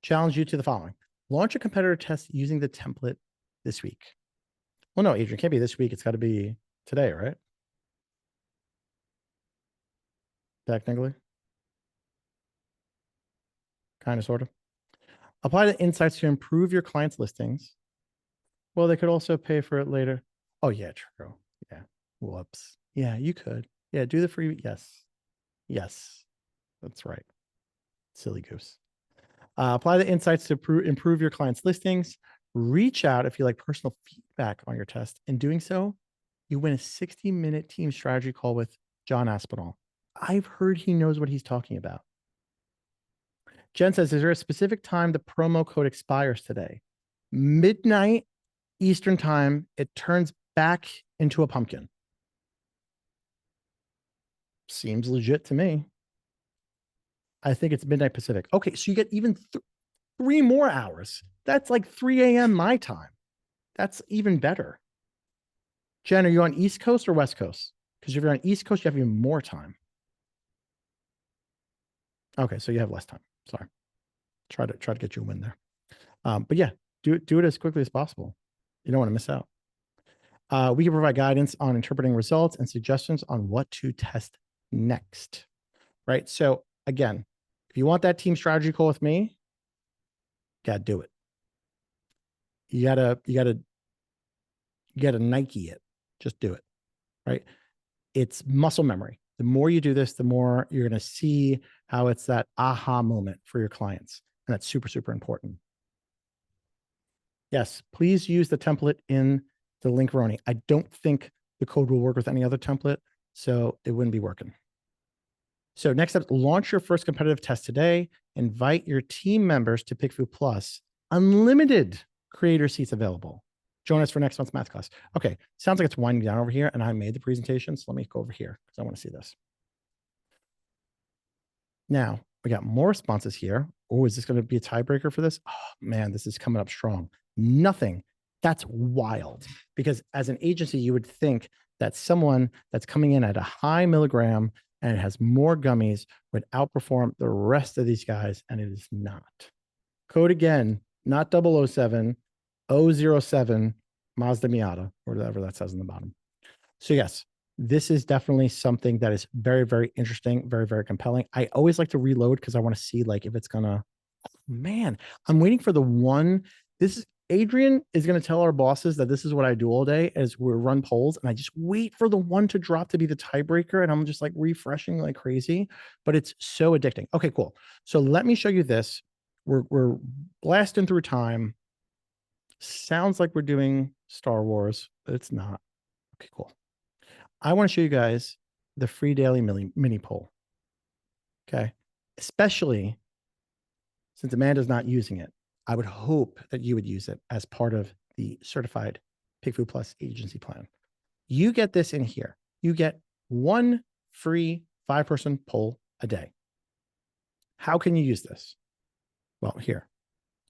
challenge you to the following. Launch a competitor test using the template this week. Well, no, Adrian, can't be this week. It's got to be today, right? Technically. Kind of, sort of. Apply the insights to improve your clients' listings. Well, they could also pay for it later. Oh, yeah, true. Yeah. Whoops. Yeah, you could. Yeah, do the free. Yes. Yes. That's right. Silly goose. Apply the insights to improve your clients' listings. Reach out if you like personal feedback on your test. In doing so, you win a 60-minute team strategy call with John Aspinall. I've heard he knows what he's talking about. Jen says, is there a specific time the promo code expires today? Midnight Eastern time, it turns back into a pumpkin. Seems legit to me. I think it's midnight Pacific. Okay, so you get even 3 more hours. That's like 3 a.m. my time. That's even better. Jen, are you on East Coast or West Coast? Because if you're on East Coast, you have even more time. Okay, so you have less time. Sorry. Try to get you a win there. But yeah, do it as quickly as possible. You don't want to miss out. We can provide guidance on interpreting results and suggestions on what to test next. Right. So again, if you want that team strategy call with me, you gotta do it. You gotta Nike it. Just do it. Right. It's muscle memory. The more you do this, the more you're going to see how it's that aha moment for your clients. And that's super, super important. Yes, please use the template in the link, Roni. I don't think the code will work with any other template, so it wouldn't be working. So next up, launch your first competitive test today. Invite your team members to PickFu Plus. Unlimited creator seats available. Join us for next month's math class. Okay, sounds like it's winding down over here, and I made the presentation, so let me go over here because I want to see this. Now, we got more responses here. Oh, is this going to be a tiebreaker for this? Oh, man, this is coming up strong. Nothing. That's wild. Because as an agency, you would think that someone that's coming in at a high milligram and has more gummies would outperform the rest of these guys, and it is not. Code again, not 007, 007 Mazda Miata, or whatever that says in the bottom. So yes, this is definitely something that is very, very interesting, very, very compelling. I always like to reload because I want to see like if it's gonna, man, I'm waiting for the one. This is Adrian is going to tell our bosses that this is what I do all day as we run polls. And I just wait for the one to drop to be the tiebreaker. And I'm just like refreshing like crazy, but it's so addicting. Okay, cool. So let me show you this. We're blasting through time. Sounds like we're doing Star Wars, but it's not. Okay, cool. I want to show you guys the free daily mini poll. Okay. Especially since Amanda's not using it. I would hope that you would use it as part of the certified PickFu Plus agency plan. You get this in here. You get one free 5-person poll a day. How can you use this? Well, here,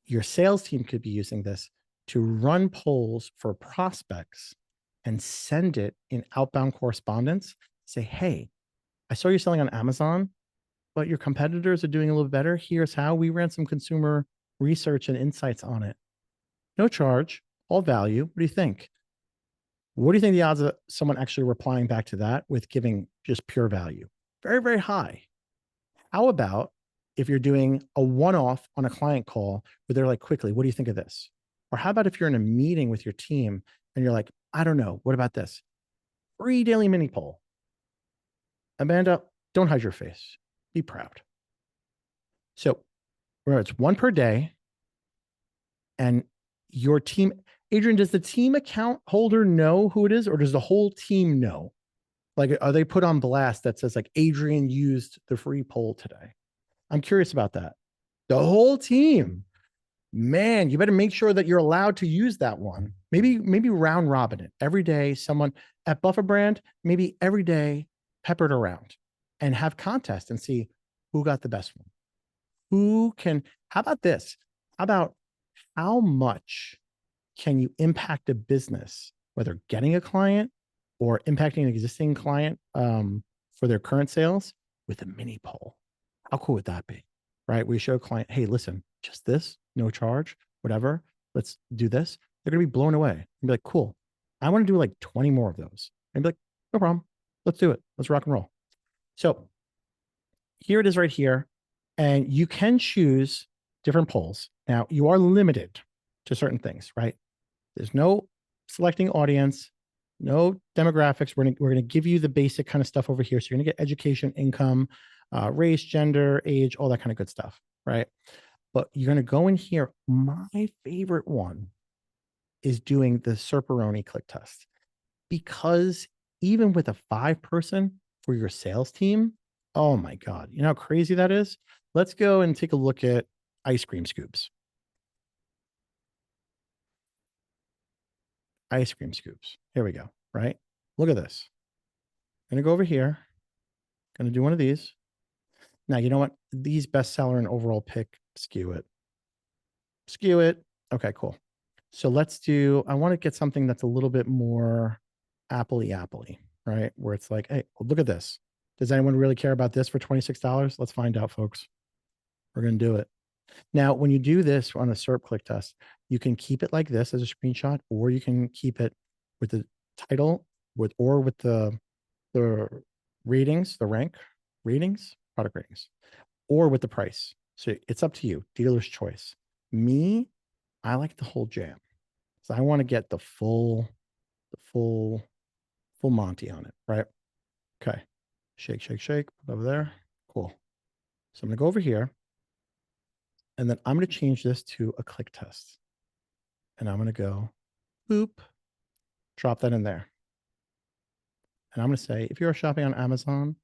your sales team could be using this to run polls for prospects and send it in outbound correspondence. Say, hey, I saw you're selling on Amazon, but your competitors are doing a little better. Here's how. We ran some consumer research and insights on it. No charge, all value. What do you think? What do you think the odds of someone actually replying back to that with giving just pure value? Very, very high. How about if you're doing a one-off on a client call where they're like, quickly, what do you think of this? Or how about if you're in a meeting with your team and you're like, I don't know, what about this? Free daily mini poll. Amanda, don't hide your face. Be proud. So remember, it's one per day. And your team, Adrian, does the team account holder know who it is, or does the whole team know? Like, are they put on blast that says like Adrian used the free poll today? I'm curious about that. The whole team, man, you better make sure that you're allowed to use that one. Maybe round robin it every day. Someone at Buffer Brand, maybe every day, pepper it around and have contests and see who got the best one. Who can, how about this? How about how much can you impact a business, whether getting a client or impacting an existing client for their current sales with a mini poll? How cool would that be? Right? We show a client, hey, listen, just this, no charge, whatever. Let's do this. They're going to be blown away and be like, cool. I want to do like 20 more of those. And be like, no problem. Let's do it. Let's rock and roll. So here it is right here. And you can choose different polls. Now, you are limited to certain things, right? There's no selecting audience, no demographics. We're going to give you the basic kind of stuff over here. So you're going to get education, income, race, gender, age, all that kind of good stuff, right? but you're going to go in here. My favorite one is doing the Serperoni click test, because even with a 5-person for your sales team, oh my God, you know how crazy that is? Let's go and take a look at ice cream scoops. Ice cream scoops. Here we go, right? Look at this. I'm going to go over here. Going to do one of these. Now, you know what? These bestseller and overall pick, skew it. Skew it. Okay, cool. So let's do, I want to get something that's a little bit more appley, right? Where it's like, hey, look at this. Does anyone really care about this for $26? Let's find out, folks. We're going to do it. Now, when you do this on a SERP click test, you can keep it like this as a screenshot, or you can keep it with the title with the ratings, the rank ratings, product ratings, or with the price. So it's up to you, dealer's choice. Me, I like the whole jam. So I want to get the full Monty on it, right? Okay. Shake, shake, shake. Put over there. Cool. So I'm going to go over here, and then I'm going to change this to a click test. And I'm going to go, boop, drop that in there. And I'm going to say, if you're shopping on Amazon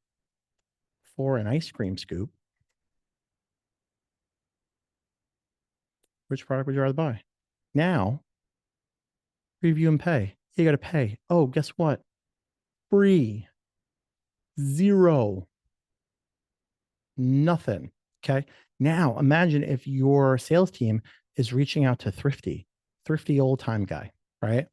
for an ice cream scoop, which product would you rather buy? Now, review and pay. You got to pay. Oh, guess what? Free. Zero. Nothing. Okay. Now imagine if your sales team is reaching out to thrifty old time guy, right?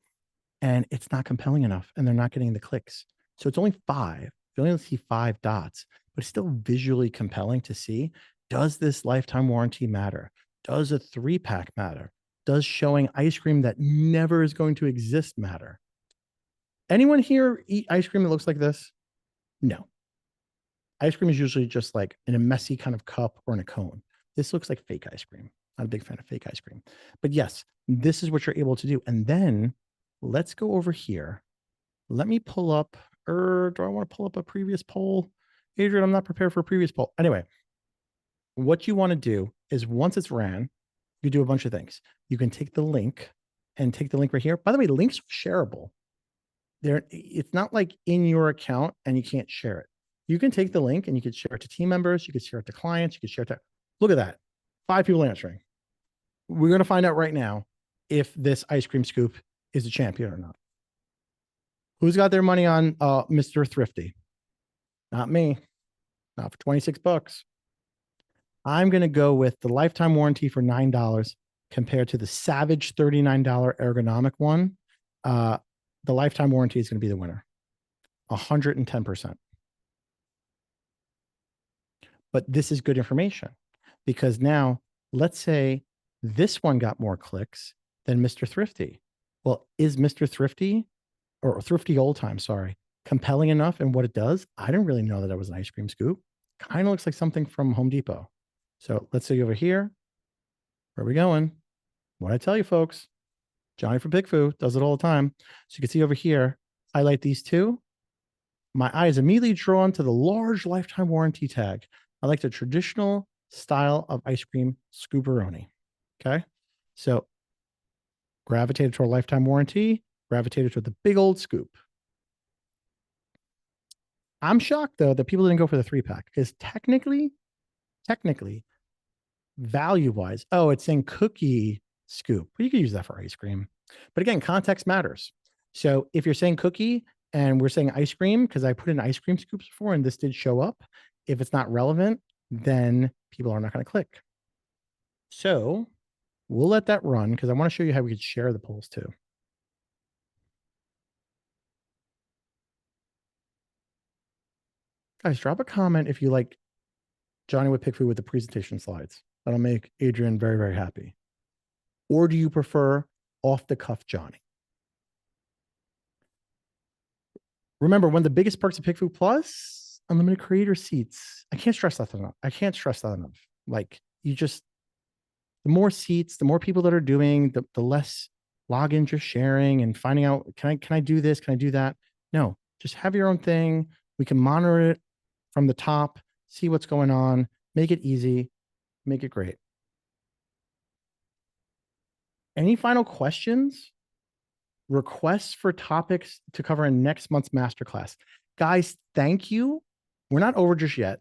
And it's not compelling enough and they're not getting the clicks. So it's only 5. You only see 5 dots, but it's still visually compelling to see. Does this lifetime warranty matter? Does a 3-pack matter? Does showing ice cream that never is going to exist matter? Anyone here eat ice cream that looks like this? No. Ice cream is usually just like in a messy kind of cup or in a cone. This looks like fake ice cream. Not a big fan of fake ice cream. But yes, this is what you're able to do. And then let's go over here. Let me pull up, or do I want to pull up a previous poll? Adrian, I'm not prepared for a previous poll. Anyway, what you want to do is once it's ran, you do a bunch of things. You can take the link and take the link right here. By the way, links are shareable. It's not like in your account and you can't share it. You can take the link and you can share it to team members. You can share it to clients. You can share it to, look at that. 5 people answering. We're going to find out right now if this ice cream scoop is a champion or not. Who's got their money on Mr. Thrifty? Not me. Not for $26. I'm going to go with the lifetime warranty for $9 compared to the Savage $39 ergonomic one. The lifetime warranty is going to be the winner. 110%. But this is good information because now let's say this one got more clicks than Mr. Thrifty. Well, is Mr. Thrifty or Thrifty Old Time, sorry, compelling enough in what it does? I didn't really know that it was an ice cream scoop. Kind of looks like something from Home Depot. So let's see over here. Where are we going? What I tell you, folks, Johnny from PickFu does it all the time. So you can see over here, highlight these two. My eye is immediately drawn to the large lifetime warranty tag. I like the traditional style of ice cream scooperoni. Okay. So gravitated toward lifetime warranty, gravitated toward the big old scoop. I'm shocked though that people didn't go for the 3-pack because technically, value-wise, oh, it's in cookie scoop. Well, you could use that for ice cream. But again, context matters. So if you're saying cookie and we're saying ice cream, because I put in ice cream scoops before and this did show up, if it's not relevant, then people are not going to click. So we'll let that run because I want to show you how we could share the polls too. Guys, drop a comment if you like Johnny with PickFu with the presentation slides. That'll make Adrian very, very happy. Or do you prefer off the cuff Johnny? Remember, one of the biggest perks of PickFu Plus, unlimited creator seats. I can't stress that enough. Like you just, the more seats, the more people that are doing, the less logins you're sharing and finding out, can I do this? Can I do that? No, just have your own thing. We can monitor it from the top, see what's going on, make it easy, make it great. Any final questions? Requests for topics to cover in next month's masterclass. Guys, thank you. We're not over just yet.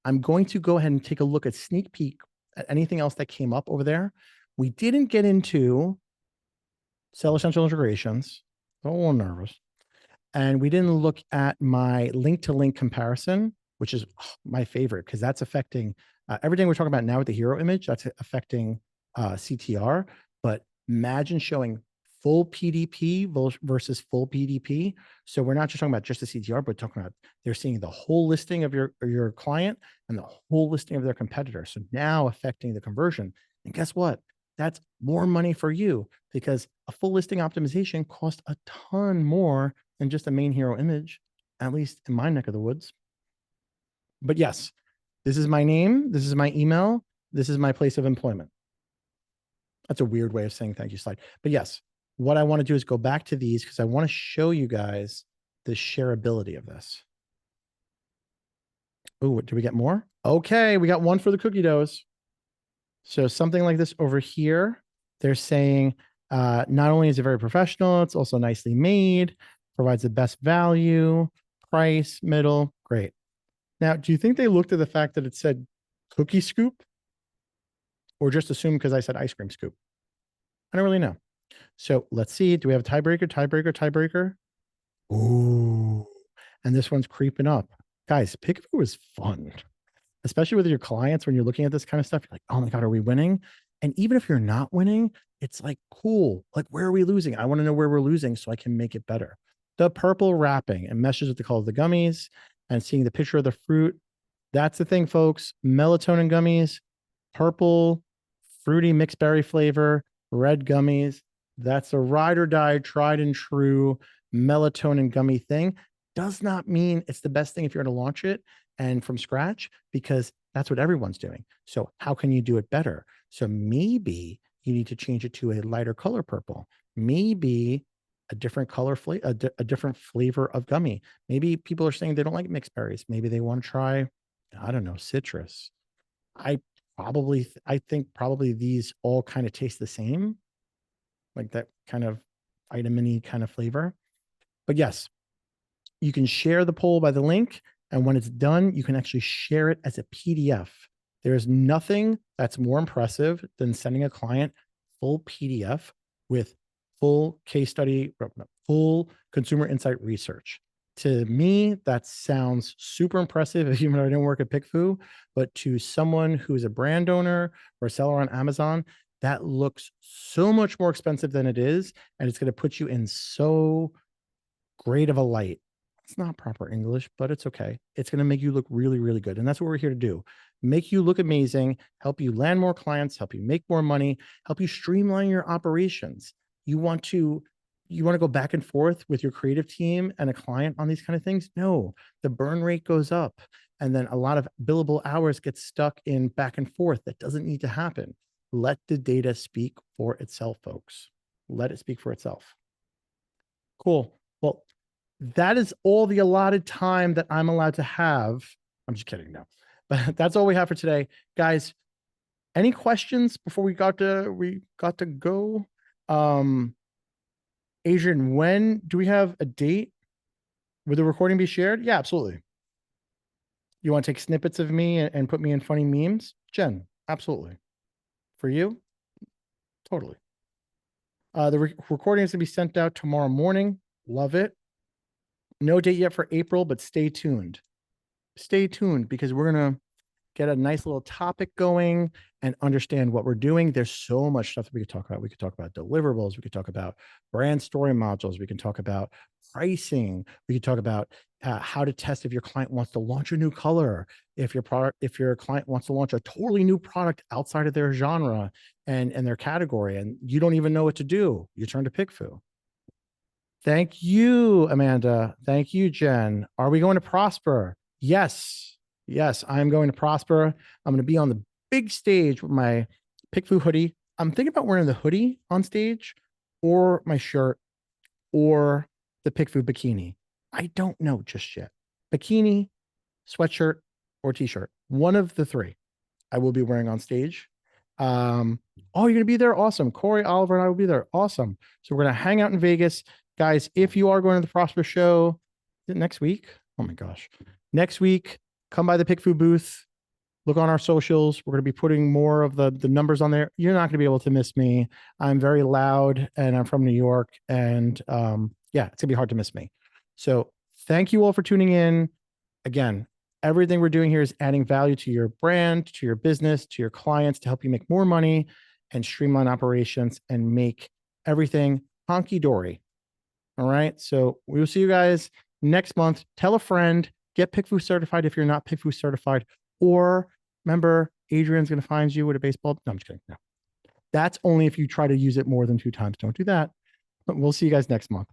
I'm going to go ahead and take a look at sneak peek at anything else that came up over there. We didn't get into Seller Central integrations. I'm a little nervous. And we didn't look at my link to link comparison, which is my favorite because that's affecting everything we're talking about now with the hero image. That's affecting CTR. But imagine showing full PDP versus full PDP. So we're not just talking about just the CTR, but talking about they're seeing the whole listing of your client and the whole listing of their competitor. So now affecting the conversion. And guess what? That's more money for you because a full listing optimization costs a ton more than just a main hero image, at least in my neck of the woods. But yes, this is my name. This is my email. This is my place of employment. That's a weird way of saying thank you slide. But yes, what I want to do is go back to these because I want to show you guys the shareability of this. Oh, do we get more? Okay, we got one for the cookie doughs. So something like this over here, they're saying not only is it very professional, it's also nicely made, provides the best value, price, middle, great. Now, do you think they looked at the fact that it said cookie scoop or just assumed because I said ice cream scoop? I don't really know. So let's see. Do we have a tiebreaker, tiebreaker, tiebreaker? Ooh, and this one's creeping up. Guys, PickFu is fun, especially with your clients when you're looking at this kind of stuff. You're like, oh my God, are we winning? And even if you're not winning, it's like, cool. Like, where are we losing? I want to know where we're losing so I can make it better. The purple wrapping and meshes with the color of the gummies and seeing the picture of the fruit. That's the thing, folks. Melatonin gummies, purple, fruity mixed berry flavor, red gummies. That's a ride or die, tried and true melatonin gummy thing. Does not mean it's the best thing if you're going to launch it and from scratch, because that's what everyone's doing. So how can you do it better? So maybe you need to change it to a lighter color purple, maybe a different color a different flavor of gummy. Maybe people are saying they don't like mixed berries. Maybe they want to try, I don't know, citrus. I think probably these all kind of taste the same, like that kind of vitamin-y kind of flavor. But yes, you can share the poll by the link. And when it's done, you can actually share it as a PDF. There is nothing that's more impressive than sending a client full PDF with full case study, full consumer insight research. To me, that sounds super impressive, even though I didn't work at PickFu, but to someone who's a brand owner or a seller on Amazon, that looks so much more expensive than it is. And it's going to put you in so great of a light. It's not proper English, but it's okay. It's going to make you look really, really good. And that's what we're here to do. Make you look amazing, help you land more clients, help you make more money, help you streamline your operations. You want to go back and forth with your creative team and a client on these kind of things? No, the burn rate goes up. And then a lot of billable hours get stuck in back and forth. That doesn't need to happen. Let the data speak for itself, folks. Let it speak for itself. Cool. Well, that is all the allotted time that I'm allowed to have. I'm just kidding, no. But that's all we have for today. Guys, any questions before we got to go? Adrian, when do we have a date? Will the recording be shared? Yeah, absolutely. You want to take snippets of me and put me in funny memes? Jen, absolutely. For you? Totally. The recording is going to be sent out tomorrow morning. Love it. No date yet for April, but stay tuned. Stay tuned because we're going to get a nice little topic going and understand what we're doing. There's so much stuff that we could talk about. We could talk about deliverables. We could talk about brand story modules. We can talk about pricing. We could talk about how to test if your client wants to launch a new color, if your client wants to launch a totally new product outside of their genre and their category, and you don't even know what to do. You turn to PickFu. Thank you, Amanda. Thank you, Jen. Are we going to Prosper? Yes. Yes, I'm going to Prosper. I'm going to be on the big stage with my PickFu hoodie. I'm thinking about wearing the hoodie on stage or my shirt or the PickFu bikini. I don't know just yet. Bikini, sweatshirt, or t-shirt. One of the three I will be wearing on stage. Oh, you're gonna be there? Awesome. Corey, Oliver, and I will be there. Awesome. So we're gonna hang out in Vegas. Guys, if you are going to the Prosper Show, is it next week? Oh my gosh. Next week, come by the PickFu booth. Look on our socials. We're going to be putting more of the numbers on there. You're not going to be able to miss me. I'm very loud and I'm from New York. And yeah, it's going to be hard to miss me. So thank you all for tuning in. Again, everything we're doing here is adding value to your brand, to your business, to your clients to help you make more money and streamline operations and make everything honky dory. All right. So we will see you guys next month. Tell a friend, get PickFu certified if you're not PickFu certified, or remember, Adrian's going to find you with a baseball. No, I'm just kidding. No, that's only if you try to use it more than 2 times. Don't do that. But we'll see you guys next month.